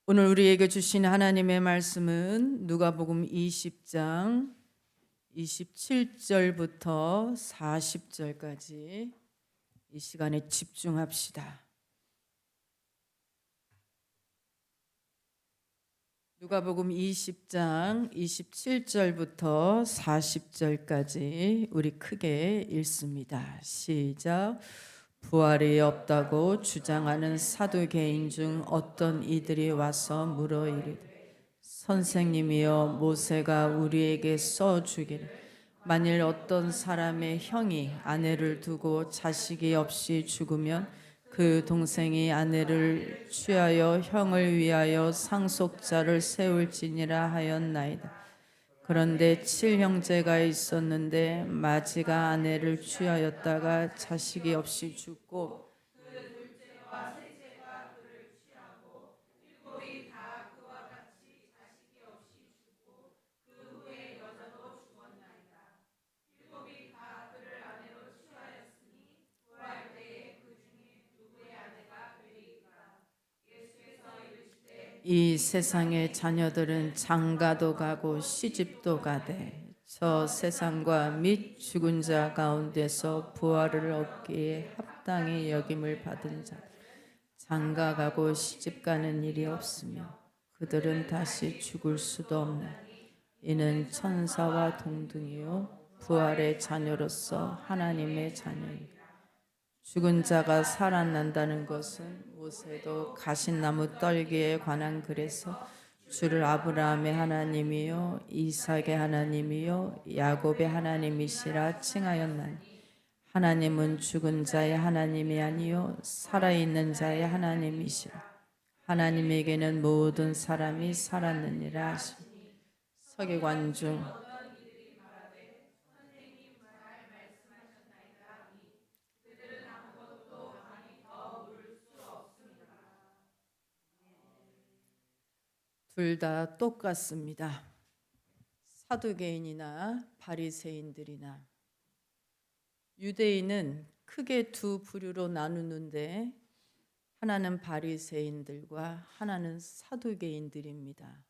오늘 우리에게 주신 하나님의 말씀은 누가복음 20장 27절부터 40절까지 이 시간에 집중합시다. 누가복음 20장 27절부터 40절까지 우리 크게 읽습니다. 시작. 부활이 없다고 주장하는 사두개인 중 어떤 이들이 와서 물어 이르되 선생님이여 모세가 우리에게 써주기를 만일 어떤 사람의 형이 아내를 두고 자식이 없이 죽으면 그 동생이 아내를 취하여 형을 위하여 상속자를 세울지니라 하였나이다. 그런데 칠형제가 있었는데 마지가 아내를 취하였다가 자식이 없이 죽고 이 세상의 자녀들은 장가도 가고 시집도 가되 저 세상과 및 죽은 자 가운데서 부활을 얻기에 합당히 여김을 받은 자 장가 가고 시집 가는 일이 없으며 그들은 다시 죽을 수도 없는 이는 천사와 동등이요 부활의 자녀로서 하나님의 자녀입니다. 죽은 자가 살아난다는 것은 모세도 가신나무 떨기에 관한 글에서 주를 아브라함의 하나님이요 이삭의 하나님이요 야곱의 하나님이시라 칭하였나니 하나님은 죽은 자의 하나님이 아니요 살아있는 자의 하나님이시라. 하나님에게는 모든 사람이 살았느니라 하시니 서기관 중 둘 다 똑같습니다. 사두개인이나 바리새인들이나 유대인은 크게 두 부류로 나누는데 하나는 바리새인들과 하나는 사두개인들입니다.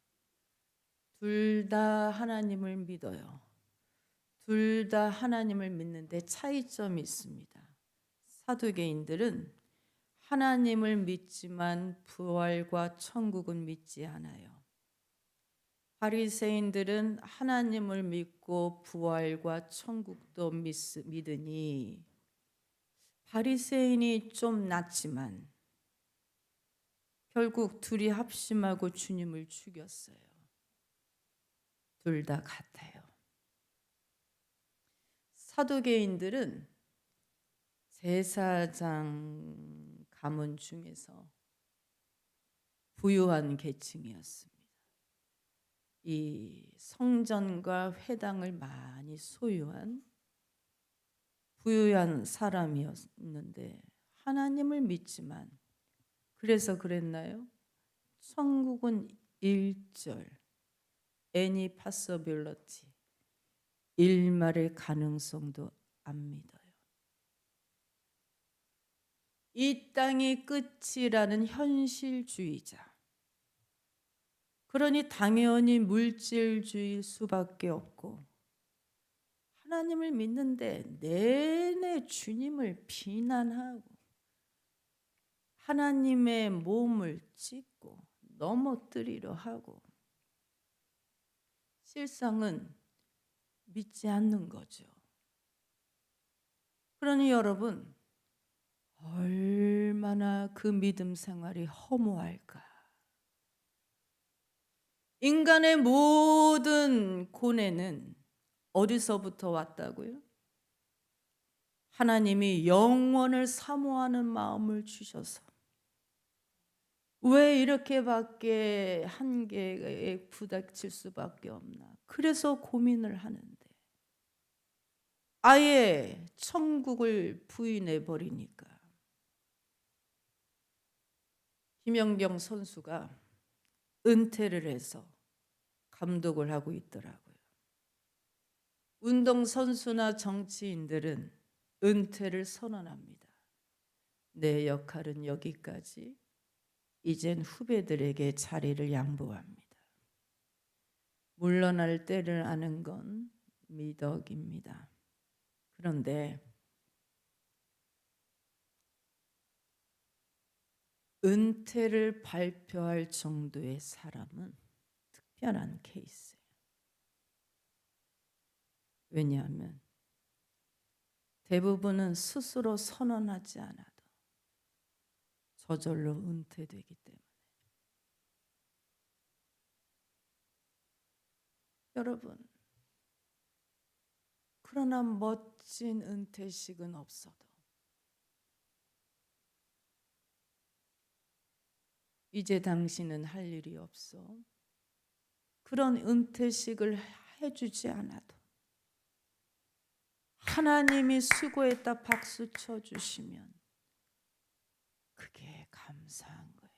둘 다 하나님을 믿어요. 둘 다 하나님을 믿는데 차이점이 있습니다. 사두개인들은 하나님을 믿지만 부활과 천국은 믿지 않아요. 바리새인들은 하나님을 믿고 부활과 천국도 믿으니 바리새인이 좀 낫지만 결국 둘이 합심하고 주님을 죽였어요. 둘 다 같아요. 사두개인들은 제사장 가문 중에서 부유한 계층이었습니다. 이 성전과 회당을 많이 소유한 부유한 사람이었는데 하나님을 믿지만 그래서 그랬나요? 천국은 일절 any possibility 일말의 가능성도 안 믿어요. 이 땅이 끝이라는 현실주의자. 그러니 당연히 물질주의일 수밖에 없고 하나님을 믿는데 내내 주님을 비난하고 하나님의 몸을 찢고 넘어뜨리려 하고 실상은 믿지 않는 거죠. 그러니 여러분 얼마나 그 믿음 생활이 허무할까. 인간의 모든 고뇌는 어디서부터 왔다고요? 하나님이 영원을 사모하는 마음을 주셔서 왜 이렇게밖에 한계에 부닥칠 수밖에 없나. 그래서 고민을 하는데 아예 천국을 부인해 버리니까. 김연경 선수가 은퇴를 해서 감독을 하고 있더라고요. 운동선수나 정치인들은 은퇴를 선언합니다. 내 역할은 여기까지. 이젠 후배들에게 자리를 양보합니다. 물러날 때를 아는 건 미덕입니다. 그런데 은퇴를 발표할 정도의 사람은 특별한 케이스예요. 왜냐하면 대부분은 스스로 선언하지 않아도 저절로 은퇴되기 때문에. 여러분, 그러나 멋진 은퇴식은 없어도 이제 당신은 할 일이 없어. 그런 은퇴식을 해주지 않아도 하나님이 수고했다 박수 쳐주시면 그게 감사한 거예요.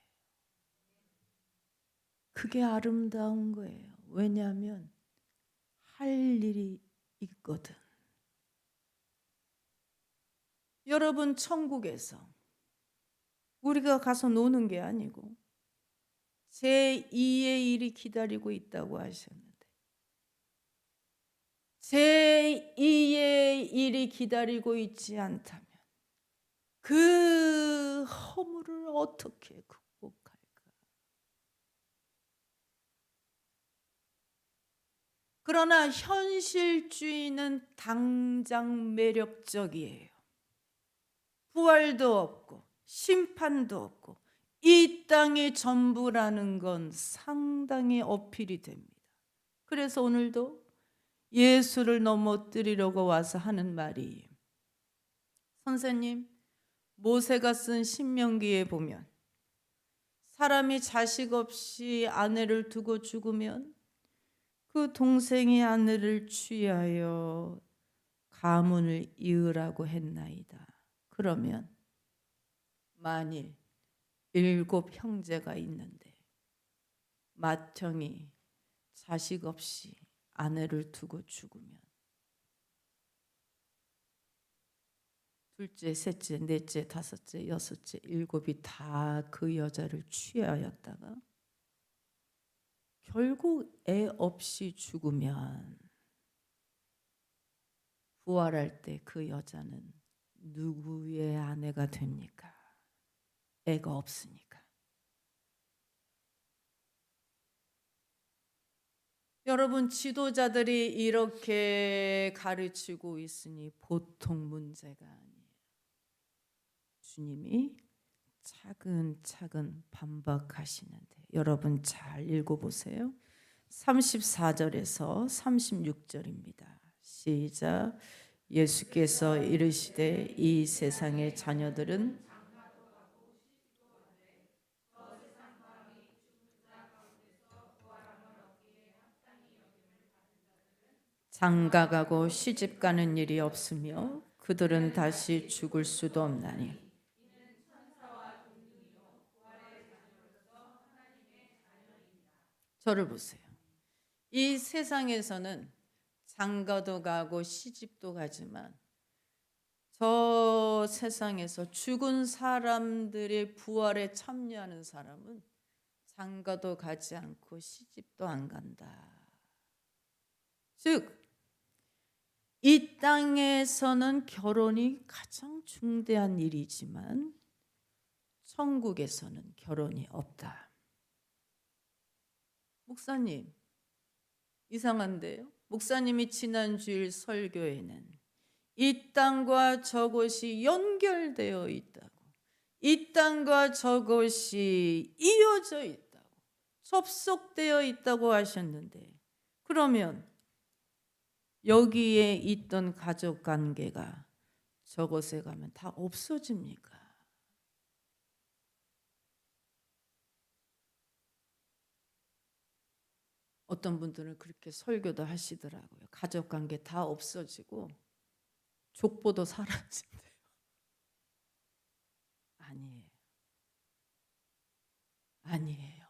그게 아름다운 거예요. 왜냐하면 할 일이 있거든. 여러분, 천국에서 우리가 가서 노는 게 아니고 제2의 일이 기다리고 있다고 하셨는데, 제2의 일이 기다리고 있지 않다면 그 허물을 어떻게 극복할까? 그러나 현실주의는 당장 매력적이에요. 부활도 없고 심판도 없고 이 땅이 전부라는 건 상당히 어필이 됩니다. 그래서 오늘도 예수를 넘어뜨리려고 와서 하는 말이, 선생님, 모세가 쓴 신명기에 보면 사람이 자식 없이 아내를 두고 죽으면 그 동생이 아내를 취하여 가문을 이으라고 했나이다. 그러면 만일 7 형제가 있는데 맏형이 자식 없이 아내를 두고 죽으면 둘째, 셋째, 넷째, 다섯째, 여섯째, 7이 다 그 여자를 취하였다가 결국 애 없이 죽으면 부활할 때 그 여자는 누구의 아내가 됩니까? 애가 없으니까. 여러분, 지도자들이 이렇게 가르치고 있으니 보통 문제가 아니에요. 주님이 차근차근 반박하시는데, 여러분 잘 읽어보세요. 34절에서 36절입니다. 시작. 예수께서 이르시되 이 세상의 자녀들은 장가가고 시집가는 일이 없으며 그들은 다시 죽을 수도 없나니. 저를 보세요. 이 세상에서는 장가도 가고 시집도 가지만 저 세상에서 죽은 사람들의 부활에 참여하는 사람은 장가도 가지 않고 시집도 안 간다. 즉, 이 땅에서는 결혼이 가장 중대한 일이지만 천국에서는 결혼이 없다. 목사님, 이상한데요? 목사님이 지난 주일 설교에는 이 땅과 저곳이 연결되어 있다고, 이 땅과 저곳이 이어져 있다고, 접속되어 있다고 하셨는데, 그러면 여기에 있던 가족 관계가 저곳에 가면 다 없어집니까? 어떤 분들은 그렇게 설교도 하시더라고요. 가족 관계 다 없어지고 족보도 사라진대요. 아니에요. 아니에요.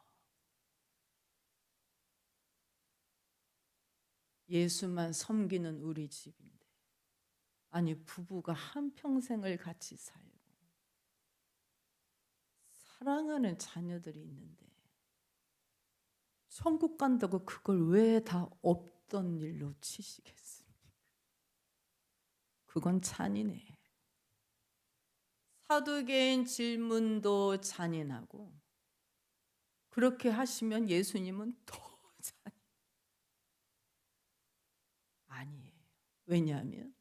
예수만 섬기는 우리 집인데, 아니 부부가 한평생을 같이 살고 사랑하는 자녀들이 있는데 천국 간다고 그걸 왜 다 없던 일로 치시겠습니까? 그건 잔인해. 사두개인 질문도 잔인하고 그렇게 하시면 예수님은 더 아니에요. 왜냐하면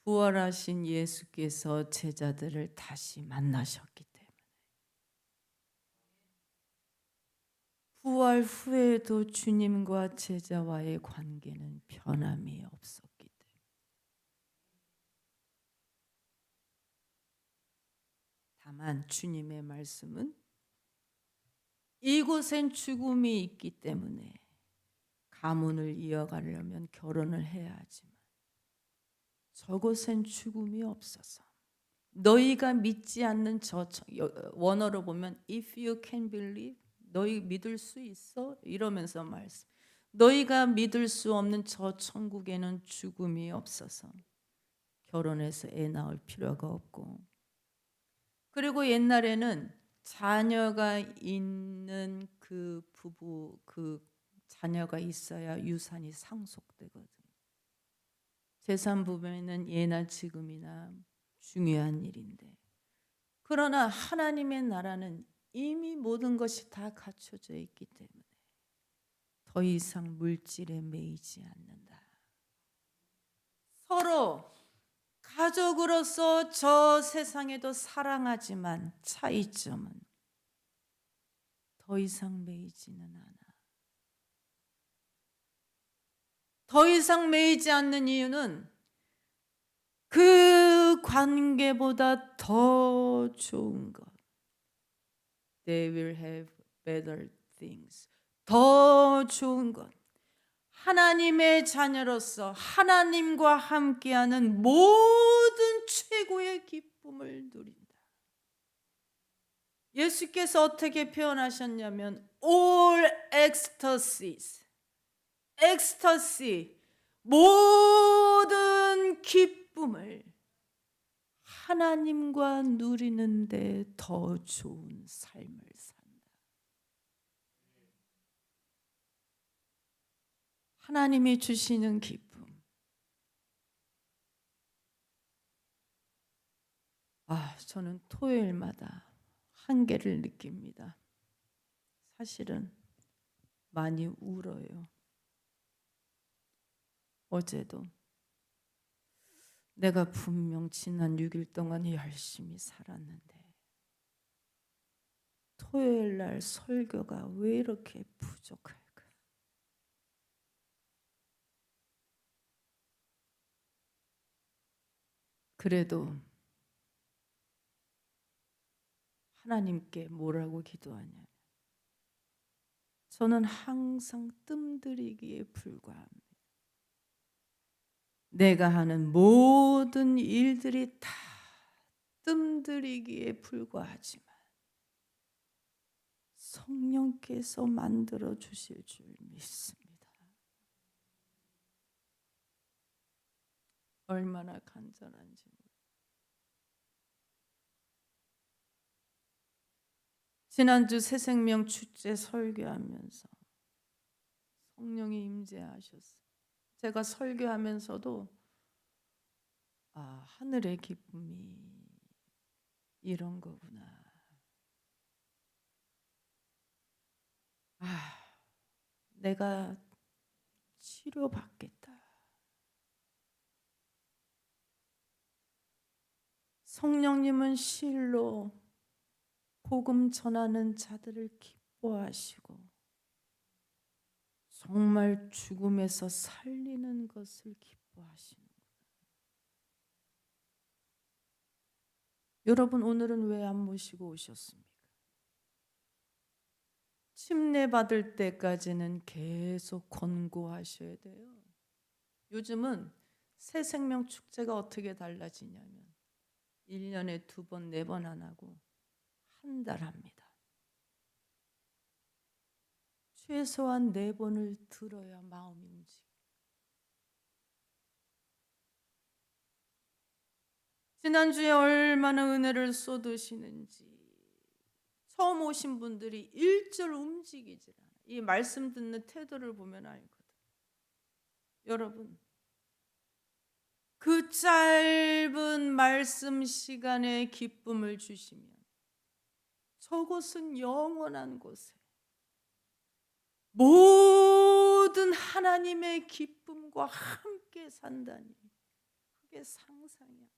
부활하신 예수께서 제자들을 다시 만나셨기 때문에 부활 후에도 주님과 제자와의 관계는 변함이 없었기 때문에 다만 주님의 말씀은 이곳엔 죽음이 있기 때문에 가문을 이어가려면 결혼을 해야 하지만 저곳엔 죽음이 없어서 너희가 믿지 않는 원어로 보면 if you can believe 너희 믿을 수 있어 이러면서 말씀 너희가 믿을 수 없는 저 천국에는 죽음이 없어서 결혼해서 애 낳을 필요가 없고 그리고 옛날에는 자녀가 있는 그 부부 그 자녀가 있어야 유산이 상속되거든. 재산 부분에는 예나 지금이나 중요한 일인데 그러나 하나님의 나라는 이미 모든 것이 다 갖춰져 있기 때문에 더 이상 물질에 매이지 않는다. 서로 가족으로서 저 세상에도 사랑하지만 차이점은 더 이상 매이지는 않아. 더 이상 매이지 않는 이유는 그 관계보다 더 좋은 것. They will have better things. 더 좋은 것. 하나님의 자녀로서 하나님과 함께하는 모든 최고의 기쁨을 누린다. 예수께서 어떻게 표현하셨냐면 all ecstasies, ecstacy, 모든 기쁨을 하나님과 누리는데 더 좋은 삶을 산다. 하나님이 주시는 기쁨. 저는 토요일마다 한계를 느낍니다. 사실은 많이 울어요. 어제도 내가 분명 지난 6일 동안 열심히 살았는데 토요일 날 설교가 왜 이렇게 부족할까? 그래도 하나님께 뭐라고 기도하냐면 저는 항상 뜸들이기에 불과합니다. 내가 하는 모든 일들이 다 뜸들이기에 불과하지만 성령께서 만들어 주실 줄 믿습니다. 얼마나 간절한지 몰라요. 지난주 새생명 축제 설교하면서 성령이 임재하셨어요. 제가 설교하면서도 하늘의 기쁨이 이런 거구나. 내가 치료받겠다. 성령님은 실로 복음 전하는 자들을 기뻐하시고 정말 죽음에서 살리는 것을 기뻐하시는구나. 여러분 오늘은 왜 안 모시고 오셨습니까? 침례받을 때까지는 계속 권고하셔야 돼요. 요즘은 새 생명 축제가 어떻게 달라지냐면 1년에 2번, 4번 안 하고 한 달 합니다. 최소한 4번을 들어야 마음이 움직여요. 지난주에 얼마나 은혜를 쏟으시는지 처음 오신 분들이 일절 움직이질 않아. 이 말씀 듣는 태도를 보면 알거든. 여러분, 그 짧은 말씀 시간에 기쁨을 주시면 저곳은 영원한 곳에 모든 하나님의 기쁨과 함께 산다니, 그게 상상이야.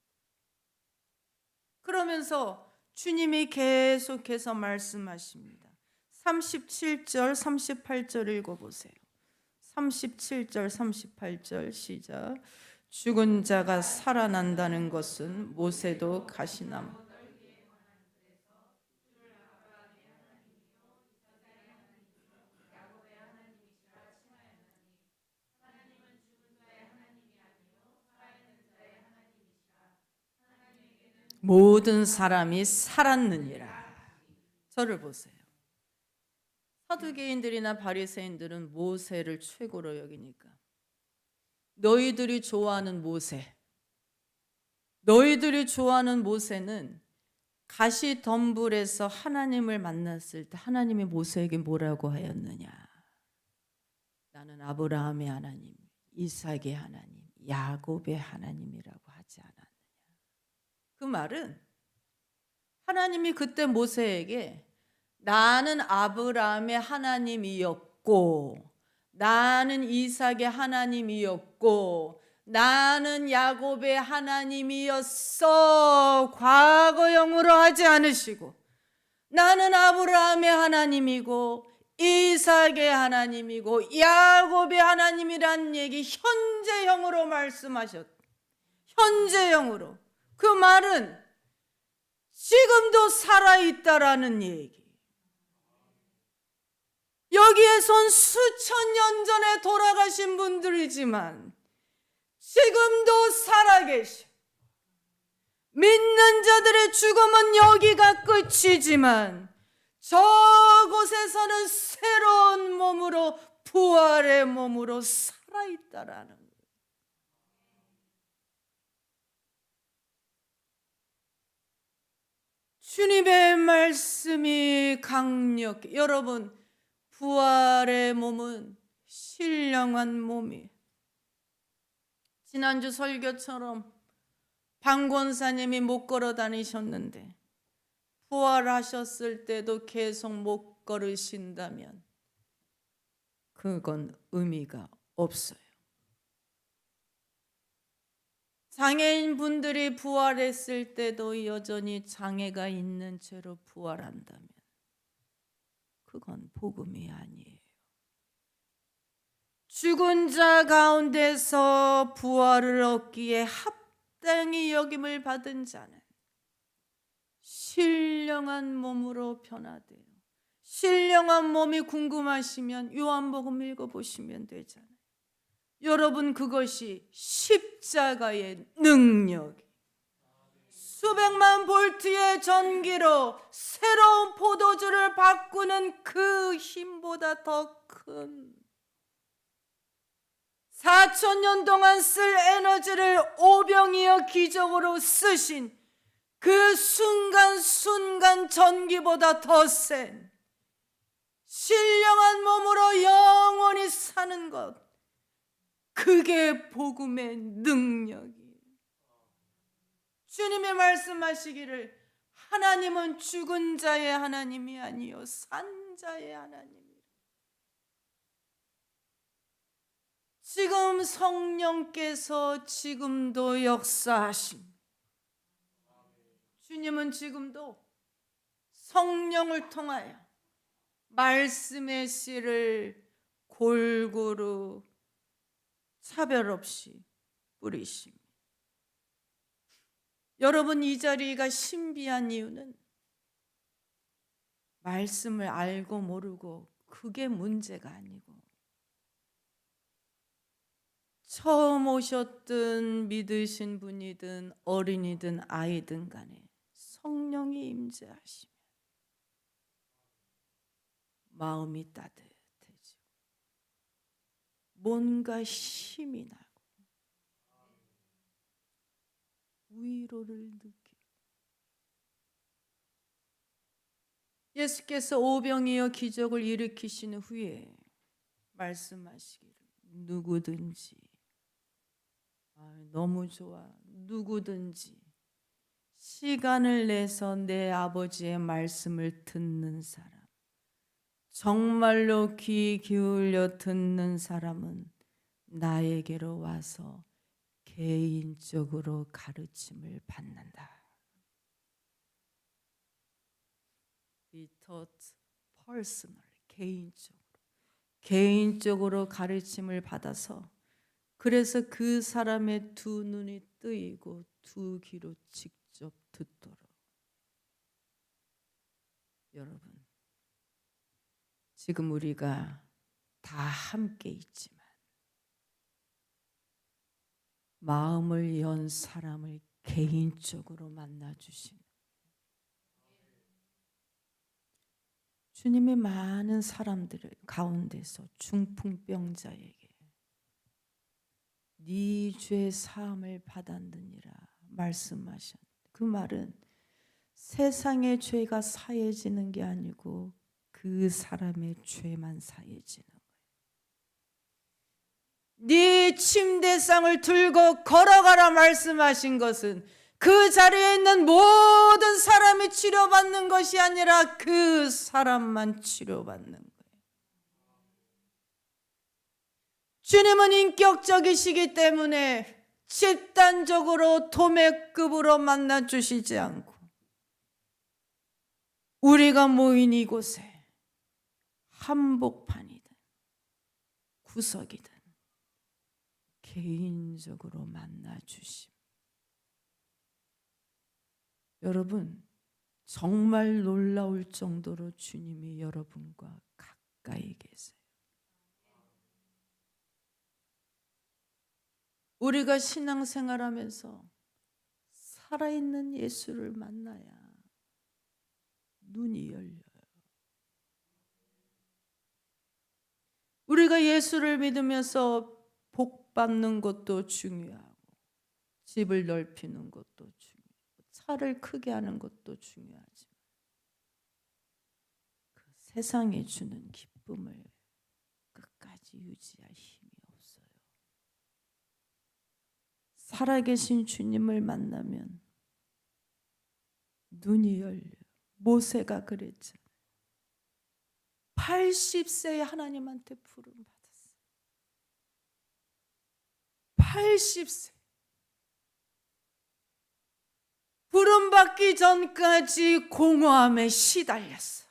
그러면서 주님이 계속해서 말씀하십니다. 37절 38절 읽어보세요. 37절 38절 시작. 죽은 자가 살아난다는 것은 모세도 가시나무 모든 사람이 살았느니라. 저를 보세요. 사두개인들이나 바리새인들은 모세를 최고로 여기니까 너희들이 좋아하는 모세, 너희들이 좋아하는 모세는 가시덤불에서 하나님을 만났을 때 하나님이 모세에게 뭐라고 하였느냐? 나는 아브라함의 하나님, 이삭의 하나님, 야곱의 하나님이라고 하지 않았느냐? 그 말은 하나님이 그때 모세에게 나는 아브라함의 하나님이었고, 나는 이삭의 하나님이었고, 나는 야곱의 하나님이었어. 과거형으로 하지 않으시고, 나는 아브라함의 하나님이고 이삭의 하나님이고 야곱의 하나님이란 얘기 현재형으로 말씀하셨. 현재형으로. 그 말은 지금도 살아있다라는 얘기. 여기에선 수천 년 전에 돌아가신 분들이지만 지금도 살아계셔. 믿는 자들의 죽음은 여기가 끝이지만 저곳에서는 새로운 몸으로, 부활의 몸으로 살아있다라는 거예요. 주님의 말씀이 강력해. 여러분, 부활의 몸은 신령한 몸이에요. 지난주 설교처럼 방권사님이 못 걸어 다니셨는데 부활하셨을 때도 계속 못 걸으신다면 그건 의미가 없어요. 장애인 분들이 부활했을 때도 여전히 장애가 있는 채로 부활한다면 그건 복음이 아니에요. 죽은 자 가운데서 부활을 얻기에 합당히 여김을 받은 자는 신령한 몸으로 변화돼요. 신령한 몸이 궁금하시면 요한복음 읽어보시면 되잖아요. 여러분, 그것이 십자가의 능력, 수백만 볼트의 전기로 새로운 포도주를 바꾸는 그 힘보다 더 큰 4,000년 동안 쓸 에너지를 오병이어 기적으로 쓰신 그 순간순간 전기보다 더 센 신령한 몸으로 영원히 사는 것, 그게 복음의 능력이에요. 주님이 말씀하시기를 하나님은 죽은 자의 하나님이 아니요 산 자의 하나님이라. 지금 성령께서 지금도 역사하십니다. 주님은 지금도 성령을 통하여 말씀의 씨를 골고루 차별 없이 뿌리십니다. 여러분, 이 자리가 신비한 이유는 말씀을 알고 모르고 그게 문제가 아니고 처음 오셨든 믿으신 분이든 어린이든 아이든 간에 성령이 임재하시면 마음이 따뜻해지고 뭔가 힘이 나고 위로를 느끼고 예수께서 오병이어 기적을 일으키신 후에 말씀하시기를 누구든지, 너무 좋아, 누구든지 시간을 내서 내 아버지의 말씀을 듣는 사람, 정말로 귀 기울여 듣는 사람은 나에게로 와서 개인적으로 가르침을 받는다. Be taught personally, 개인적으로 가르침을 받아서, 그래서 그 사람의 두 눈이 뜨이고 두 귀로 직접 듣도록. 여러분, 지금 우리가 다 함께 있지만 마음을 연 사람을 개인적으로 만나 주시는, 주님이 많은 사람들 가운데서 중풍병자에게 네 죄 사함을 받았느니라 말씀하셨는데, 그 말은 세상의 죄가 사해지는 게 아니고 그 사람의 죄만 사해지는 거예요. 네 침대상을 들고 걸어가라 말씀하신 것은 그 자리에 있는 모든 사람이 치료받는 것이 아니라 그 사람만 치료받는 거예요. 주님은 인격적이시기 때문에 집단적으로 도매급으로 만나주시지 않고 우리가 모인 이곳에 한복판이든 구석이든 개인적으로 만나주심. 여러분, 정말 놀라울 정도로 주님이 여러분과 가까이 계세요. 우리가 신앙생활하면서 살아있는 예수를 만나야 눈이 열려요. 우리가 예수를 믿으면서 복 받는 것도 중요하고, 집을 넓히는 것도 중요하고, 차를 크게 하는 것도 중요하지만 그 세상에 주는 기쁨을 끝까지 유지할 힘이 없어요. 살아계신 주님을 만나면 눈이 열려요. 모세가 그랬잖아요. 80세에 하나님한테 부름 받았어요. 80세. 부름 받기 전까지 공허함에 시달렸어.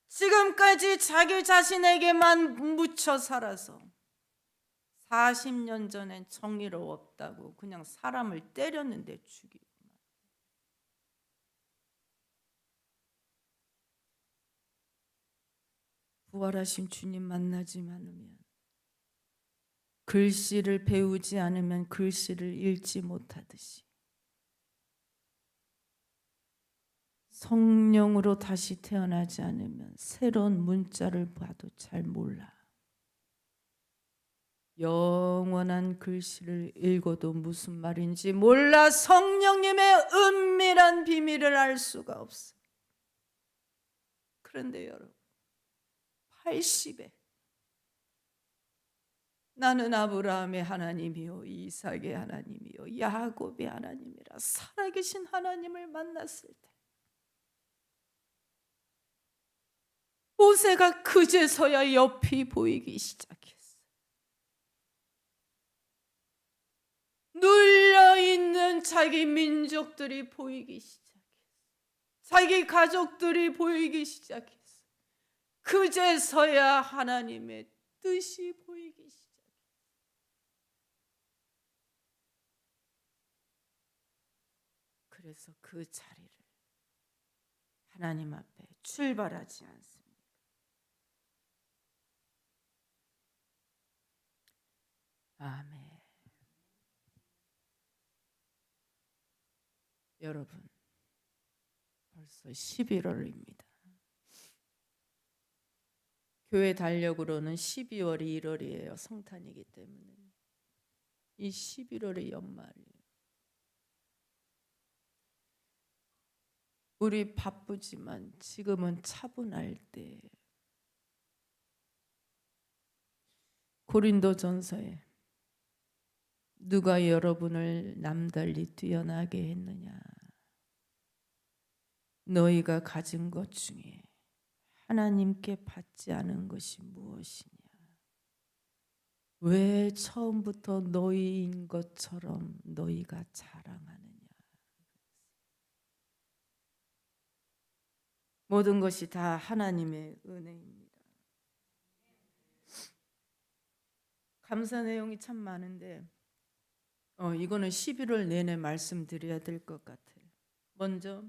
지금까지 자기 자신에게만 묻혀 살아서 40년 전엔 정의로웠다고 그냥 사람을 때렸는데 죽이고, 부활하신 주님 만나지 않으면, 글씨를 배우지 않으면 글씨를 읽지 못하듯이 성령으로 다시 태어나지 않으면 새로운 문자를 봐도 잘 몰라. 영원한 글씨를 읽어도 무슨 말인지 몰라. 성령님의 은밀한 비밀을 알 수가 없어. 그런데 여러분, 80에 나는 아브라함의 하나님이요 이삭의 하나님이요 야곱의 하나님이라 살아계신 하나님을 만났을 때 모세가 그제서야 옆이 보이기 시작했어. 눌려있는 자기 민족들이 보이기 시작했어. 자기 가족들이 보이기 시작했어. 그제서야 하나님의 뜻이 보이기 시작했어. 그래서 그 자리를 하나님 앞에 출발하지 않습니다. 아멘. 여러분, 벌써 11월입니다. 교회 달력으로는 12월이 1월이에요. 성탄이기 때문에. 이 11월의 연말이에요. 우리 바쁘지만 지금은 차분할 때. 고린도전서에 누가 여러분을 남달리 뛰어나게 했느냐? 너희가 가진 것 중에 하나님께 받지 않은 것이 무엇이냐? 왜 처음부터 너희인 것처럼 너희가 자랑하느냐? 모든 것이 다 하나님의 은혜입니다. 감사 내용이 참 많은데 이거는 11월 내내 말씀드려야 될 것 같아요. 먼저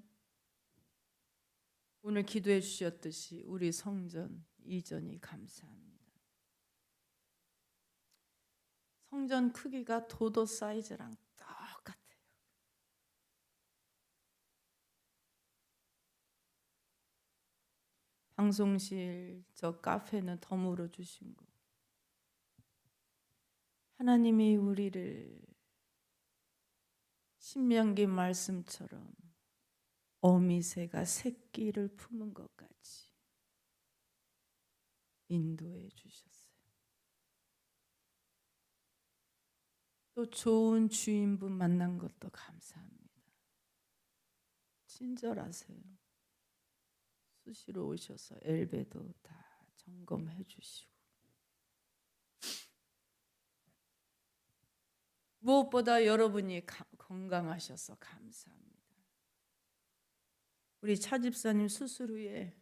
오늘 기도해 주셨듯이 우리 성전 이전이 감사합니다. 성전 크기가 도도 사이즈랑 똑같아요. 방송실 저 카페는 덤으로 주신 거. 하나님이 우리를 신명기 말씀처럼 어미새가 새끼를 품은 것 같이 인도해 주셨어요. 또 좋은 주인분 만난 것도 감사합니다. 친절하세요. 수시로 오셔서 엘베도 다 점검해 주시고 무엇보다 여러분이 건강하셔서 감사합니다. 우리 차 집사님 수술 후에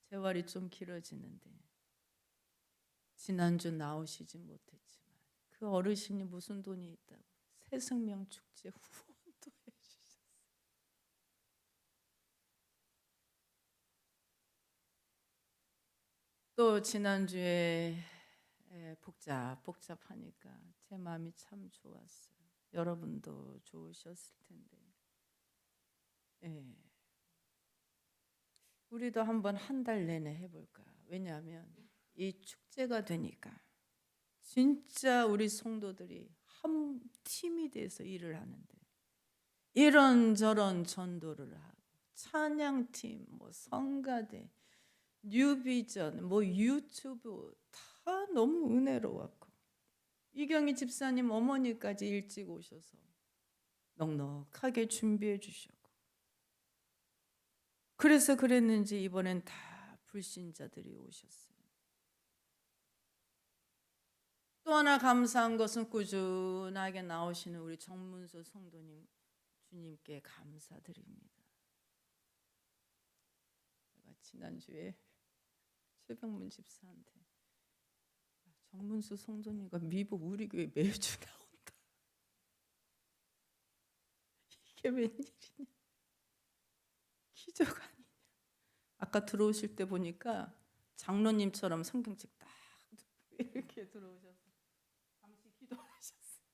재활이 좀 길어지는데 지난주 나오시지 못했지만 그 어르신이 무슨 돈이 있다고 새생명 축제 후원도 해주셨어요. 또 지난주에 복잡하니까 제 마음이 참 좋았어요. 여러분도 좋으셨을 텐데. 우리도 한번 한 달 내내 해볼까? 왜냐하면 이 축제가 되니까 진짜 우리 성도들이 한 팀이 돼서 일을 하는데 이런저런 전도를 하고 찬양팀, 뭐 성가대, 뉴비전, 뭐 유튜브 다 너무 은혜로웠고 이경희 집사님 어머니까지 일찍 오셔서 넉넉하게 준비해 주셨고 그래서 그랬는지 이번엔 다 불신자들이 오셨어요. 또 하나 감사한 것은 꾸준하게 나오시는 우리 정문수 성도님 주님께 감사드립니다. 제가 지난주에 최병문 집사한테 정문수 성도님과 미국 우리 교회 매주 나온다. 이게 웬일이냐? 기적 아니냐? 아까 들어오실 때 보니까 장로님처럼 성경책 딱 이렇게 들어오셔서 잠시 기도하셨어요.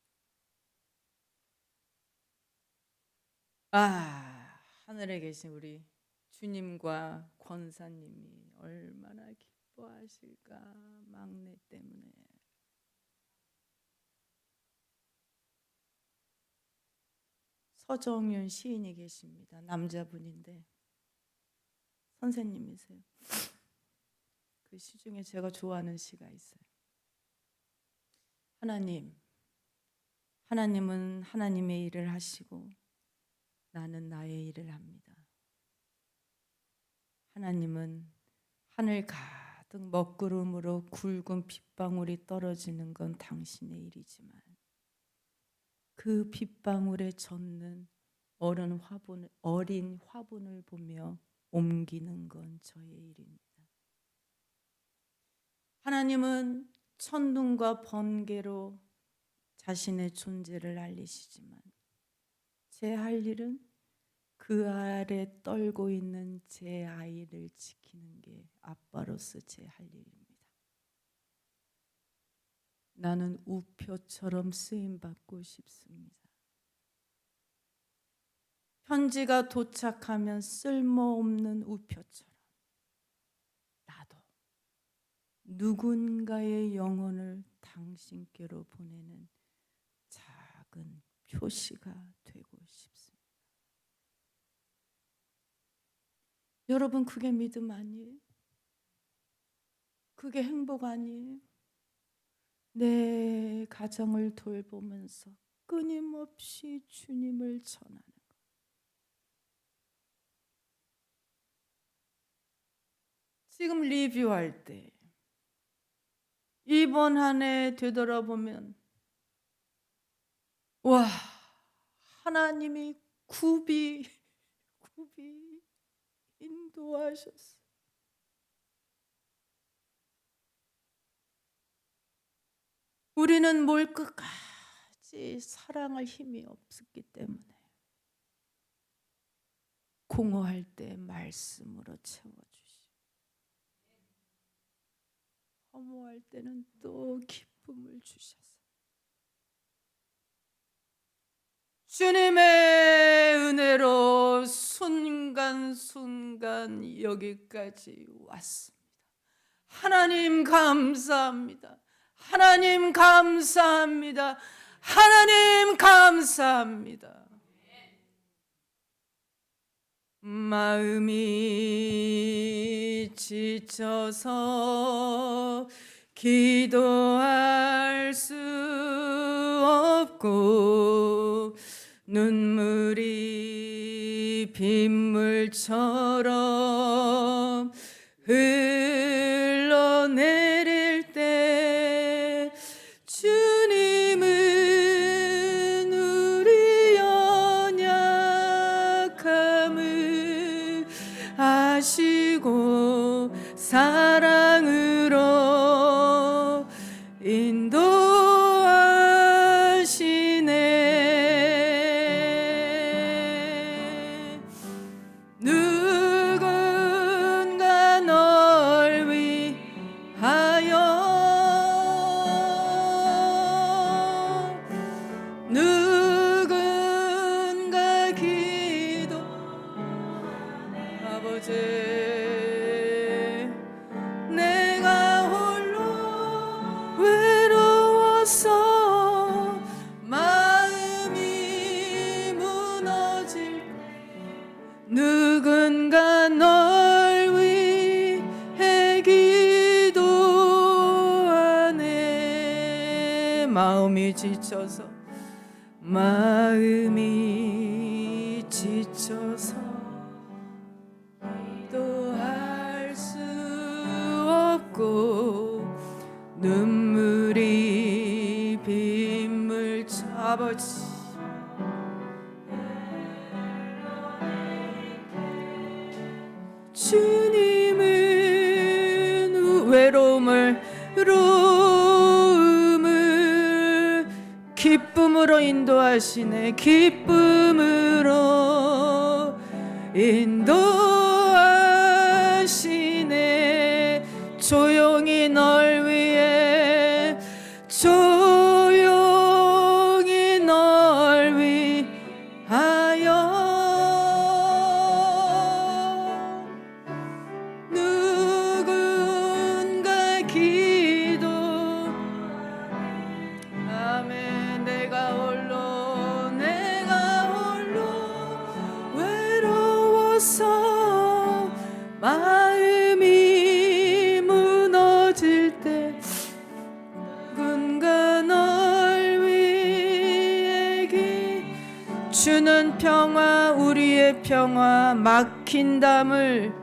하늘에 계신 우리 주님과 권사님이 얼마나 기뻐하실까. 막내 때문에. 서정윤 시인이 계십니다. 남자분인데 선생님이세요. 그 시 중에 제가 좋아하는 시가 있어요. 하나님은 하나님의 일을 하시고 나는 나의 일을 합니다. 하나님은 하늘 가득 먹구름으로 굵은 빗방울이 떨어지는 건 당신의 일이지만 그 빗방울에 젖는 어린 화분을 보며 옮기는 건 저의 일입니다. 하나님은 천둥과 번개로 자신의 존재를 알리시지만 제 할 일은 그 아래 떨고 있는 제 아이를 지키는 게 아빠로서 제 할 일입니다. 나는 우표처럼 쓰임받고 싶습니다. 편지가 도착하면 쓸모없는 우표처럼 나도 누군가의 영혼을 당신께로 보내는 작은 표시가 되고 싶습니다. 여러분, 그게 믿음 아니에요? 그게 행복 아니에요? 내 가정을 돌보면서 끊임없이 주님을 전하는 것. 지금 리뷰할 때 이번 한 해 되돌아보면 와, 하나님이 굽이 인도하셨어. 우리는 뭘 끝까지 사랑할 힘이 없었기 때문에 공허할 때 말씀으로 채워주시고, 허무할 때는 또 기쁨을 주셔서 주님의 은혜로 순간순간 여기까지 왔습니다. 하나님 감사합니다. 하나님 감사합니다. 하나님 감사합니다. 마음이 지쳐서 기도할 수 없고 눈물이 빗물처럼 흘러내릴 때 주님은 우리 연약함을 아시고 사랑으로 인도하시네. 누군가 널 위하여, 누군가 기도, 아버지, 내가 홀로 외로워서 마음이 무너질 때 누군가 널 위해 기도하네. 마음이 지쳐서 기도할 수 없고 눈물이 빗물 아버지, 주님은 외로움을 기쁨으로 인도하시네. 기쁨으로 인도하시네. 조용히 널 위해, 조용히 널 위하여 누군가 기도, 아멘. 내가 홀로 외로워서 마음이 무너질 때 누군가 널 위해 주는 평화, 우리의 평화, 막힌 담을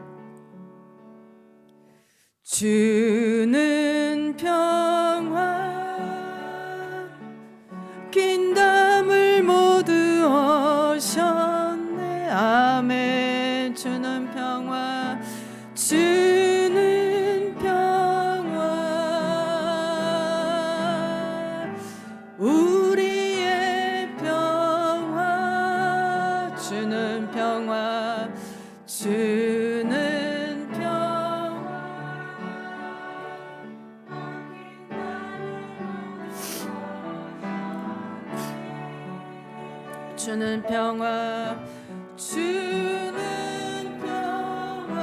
주는 평화, 긴 담을 모두 어셨네. 아멘. 주는 평화, 주는 평화, 우리의 평화, 주는 평화, 주는 평화, 주는 평화, 주는 평화,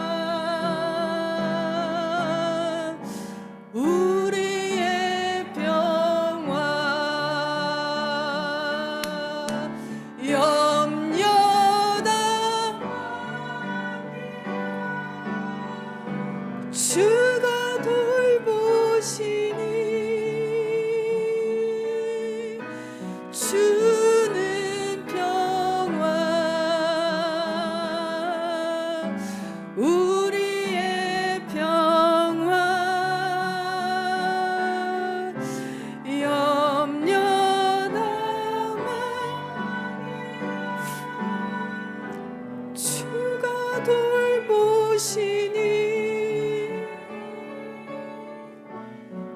우리의 평화, 염려다 돌보시니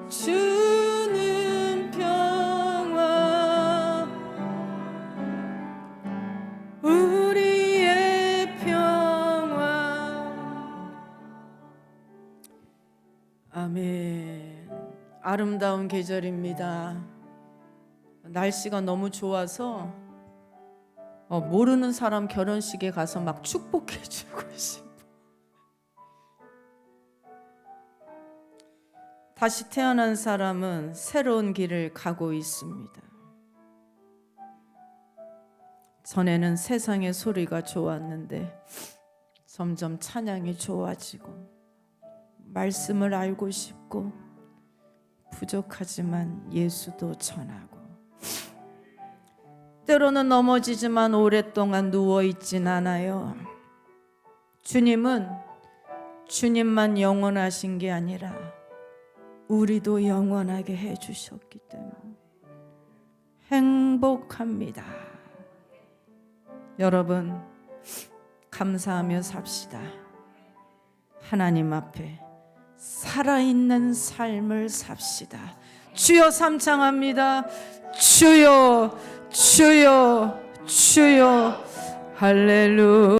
주는 평화 우리의 평화. 아멘. 아름다운 계절입니다. 날씨가 너무 좋아서 모르는 사람 결혼식에 가서 막 축복해주고 싶어. 다시 태어난 사람은 새로운 길을 가고 있습니다. 전에는 세상의 소리가 좋았는데 점점 찬양이 좋아지고 말씀을 알고 싶고 부족하지만 예수도 전하고 때로는 넘어지지만 오랫동안 누워있진 않아요. 주님은 주님만 영원하신 게 아니라 우리도 영원하게 해주셨기 때문에 행복합니다. 여러분 감사하며 삽시다. 하나님 앞에 살아있는 삶을 삽시다. 주여 삼창합니다. 주여 주여 주여 할렐루야.